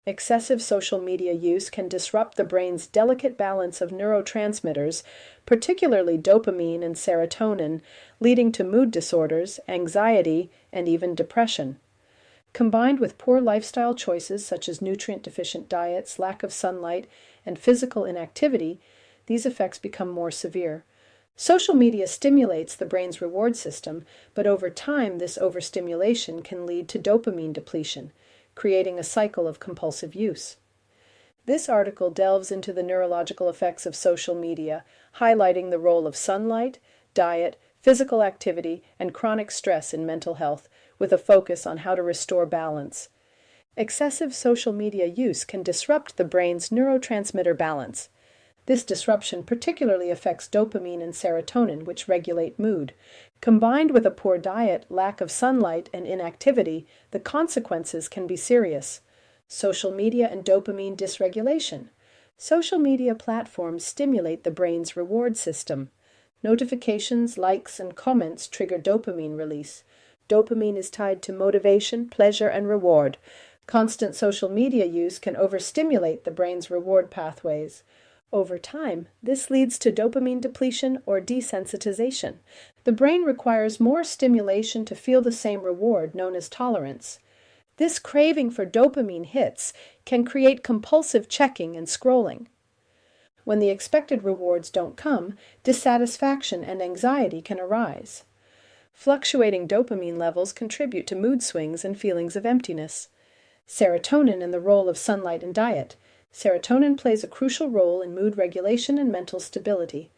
Excessive social media use can disrupt the brain's delicate balance of neurotransmitters, particularly dopamine and serotonin, leading to mood disorders, anxiety, and even depression. Combined with poor lifestyle choices such as nutrient-deficient diets, lack of sunlight, and physical inactivity, these effects become more severe. Social media stimulates the brain's reward system, but over time this overstimulation can lead to dopamine depletion, creating a cycle of compulsive use. This article delves into the neurological effects of social media, highlighting the role of sunlight, diet, physical activity, and chronic stress in mental health, with a focus on how to restore balance. Excessive social media use can disrupt the brain's neurotransmitter balance. This disruption particularly affects dopamine and serotonin, which regulate mood. Combined with a poor diet, lack of sunlight, and inactivity, the consequences can be serious. Social media and dopamine dysregulation. Social media platforms stimulate the brain's reward system. Notifications, likes, and comments trigger dopamine release. Dopamine is tied to motivation, pleasure, and reward. Constant social media use can overstimulate the brain's reward pathways. Over time, this leads to dopamine depletion or desensitization. The brain requires more stimulation to feel the same reward, known as tolerance. This craving for dopamine hits can create compulsive checking and scrolling. When the expected rewards don't come, dissatisfaction and anxiety can arise. Fluctuating dopamine levels contribute to mood swings and feelings of emptiness. Serotonin and the role of sunlight and diet. Serotonin plays a crucial role in mood regulation and mental stability.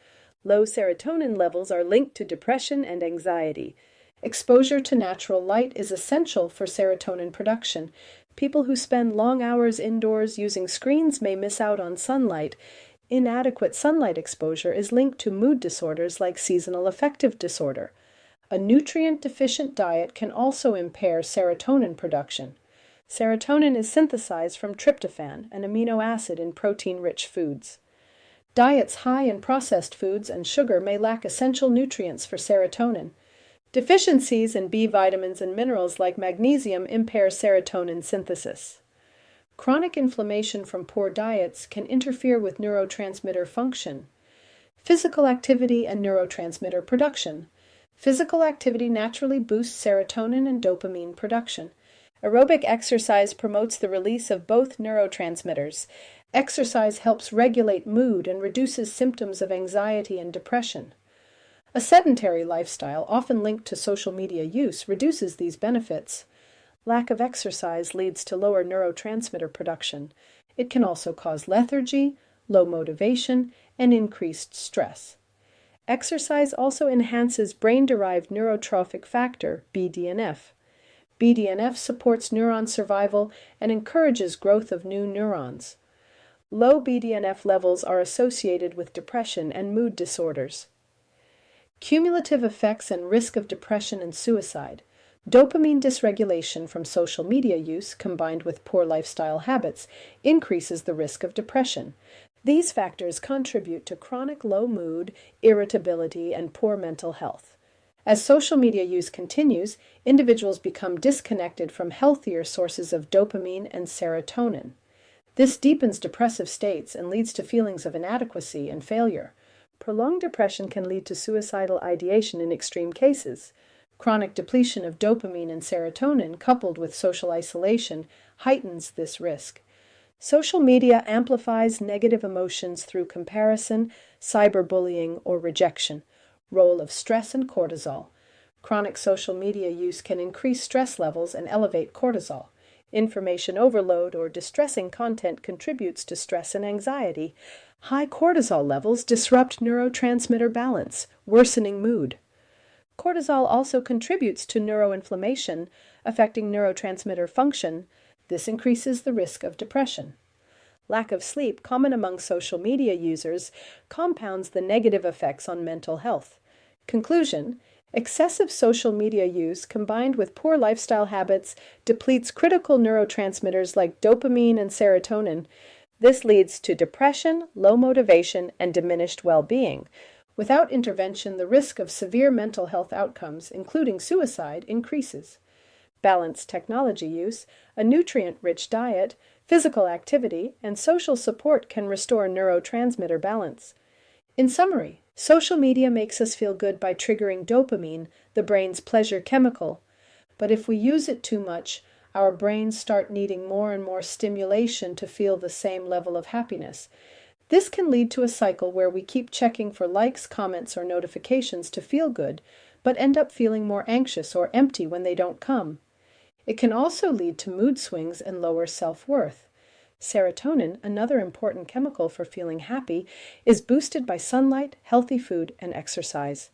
Low serotonin levels are linked to depression and anxiety. Exposure to natural light is essential for serotonin production. People who spend long hours indoors using screens may miss out on sunlight. Inadequate sunlight exposure is linked to mood disorders like seasonal affective disorder. A nutrient-deficient diet can also impair serotonin production. Serotonin is synthesized from tryptophan, an amino acid in protein-rich foods. Diets high in processed foods and sugar may lack essential nutrients for serotonin. Deficiencies in B vitamins and minerals like magnesium impair serotonin synthesis. Chronic inflammation from poor diets can interfere with neurotransmitter function. Physical activity and neurotransmitter production. Physical activity naturally boosts serotonin and dopamine production. Aerobic exercise promotes the release of both neurotransmitters. Exercise helps regulate mood and reduces symptoms of anxiety and depression. A sedentary lifestyle, often linked to social media use, reduces these benefits. Lack of exercise leads to lower neurotransmitter production. It can also cause lethargy, low motivation, and increased stress. Exercise also enhances brain-derived neurotrophic factor, BDNF. BDNF supports neuron survival and encourages growth of new neurons. Low BDNF levels are associated with depression and mood disorders. Cumulative effects and risk of depression and suicide. Dopamine dysregulation from social media use, combined with poor lifestyle habits, increases the risk of depression. These factors contribute to chronic low mood, irritability, and poor mental health. As social media use continues, individuals become disconnected from healthier sources of dopamine and serotonin. This deepens depressive states and leads to feelings of inadequacy and failure. Prolonged depression can lead to suicidal ideation in extreme cases. Chronic depletion of dopamine and serotonin, coupled with social isolation, heightens this risk. Social media amplifies negative emotions through comparison, cyberbullying, or rejection. Role of stress and cortisol. Chronic social media use can increase stress levels and elevate cortisol. Information overload or distressing content contributes to stress and anxiety. High cortisol levels disrupt neurotransmitter balance, worsening mood. Cortisol also contributes to neuroinflammation, affecting neurotransmitter function. This increases the risk of depression. Lack of sleep, common among social media users, compounds the negative effects on mental health. Conclusion: excessive social media use combined with poor lifestyle habits depletes critical neurotransmitters like dopamine and serotonin. This leads to depression, low motivation, and diminished well-being. Without intervention, the risk of severe mental health outcomes, including suicide, increases. Balanced technology use, a nutrient-rich diet, Physical activity and social support can restore neurotransmitter balance. In summary, social media makes us feel good by triggering dopamine, the brain's pleasure chemical. But if we use it too much, our brains start needing more and more stimulation to feel the same level of happiness. This can lead to a cycle where we keep checking for likes, comments, or notifications to feel good, but end up feeling more anxious or empty when they don't come. It can also lead to mood swings and lower self-worth. Serotonin, another important chemical for feeling happy, is boosted by sunlight, healthy food, and exercise.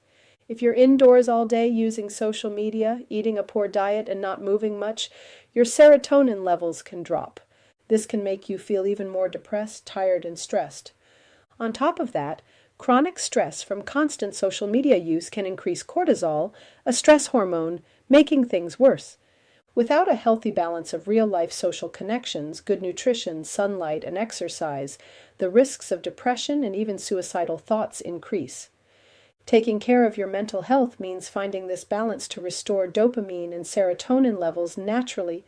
If you're indoors all day using social media, eating a poor diet, and not moving much, your serotonin levels can drop. This can make you feel even more depressed, tired, and stressed. On top of that, chronic stress from constant social media use can increase cortisol, a stress hormone, making things worse. Without a healthy balance of real-life social connections, good nutrition, sunlight, and exercise, the risks of depression and even suicidal thoughts increase. Taking care of your mental health means finding this balance to restore dopamine and serotonin levels naturally